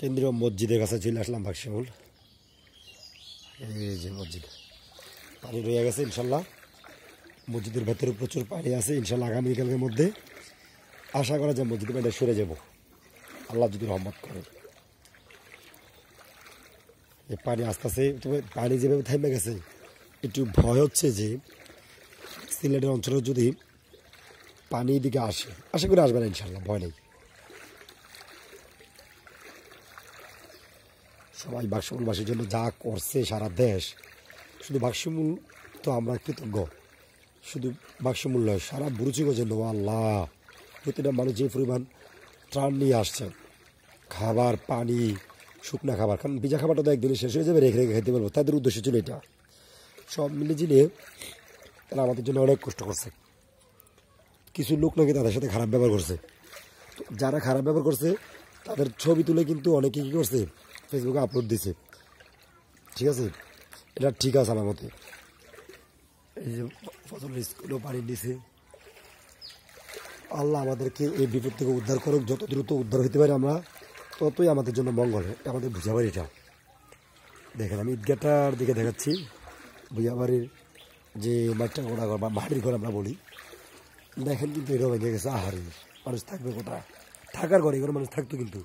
কেন্দ্রীয় মসজিদের কাছে চলে আসলাম বাক্সমুল। এই যে মসজিদ, পানি রয়ে গেছে ইনশাল্লাহ। মসজিদের ভেতরে প্রচুর পানি আছে, ইনশাল্লাহ আগামীকালকের মধ্যে আশা করা যায় মসজিদের পানিটা সরে যাব, আল্লাহ যদি রহমত করে। এই পানি আস্তে আস্তে, তবে পানি যেভাবে থেমে গেছে একটু ভয় হচ্ছে যে সিলেটের অঞ্চলে যদি পানি দিকে আসে, আশা করে আসবে না ইনশাল্লাহ, ভয় নেই। সবাই বাক্সমুলবাসীর জন্য যা করছে সারা দেশ, শুধু বাক্সমুল তো আমরা কৃতজ্ঞ, শুধু বাক্সমুল নয়, সারা বুরুচিগঞ্জের জন্য আল্লাহ প্রতিটা মানুষ যে পরিমাণ ত্রাণ নিয়ে আসছে, খাবার, পানি, শুকনা খাবার, কারণ ভিজা খাবারটা তো একদিনে শেষ হয়ে যাবে, রেখে রেখে খেতে পারবো, তাদের উদ্দেশ্য ছিল এটা। সব মিলে জিলে তারা আমাদের জন্য অনেক কষ্ট করছে। কিছু লোক নাকি তাদের সাথে খারাপ ব্যবহার করছে, যারা খারাপ ব্যবহার করছে তাদের ছবি তুলে কিন্তু অনেকে কী করছে, ফেসবুকে আপলোড দিছে। ঠিক আছে, এটা ঠিক আছে আমার মতে। এই যে ফজল স্কুলও পানি দিছে, আল্লাহ আমাদেরকে এই বিপদ থেকে উদ্ধার করুক, যত দ্রুত উদ্ধার হইতে পারে আমরা ততই আমাদের জন্য মঙ্গল। আমাদের ভুজাবাড়ি এটা দেখেন, আমি ঈদগাহটার দিকে দেখাচ্ছি। ভুজাবাড়ির যে মাঠটা ঘোড়া ঘর বা মাটির ঘর আমরা বলি, দেখেন কিন্তু এটাও ভেঙে গেছে। আহারে, মানুষ থাকবে কোথায়? থাকার ঘরে এগুলো মানুষ থাকতো কিন্তু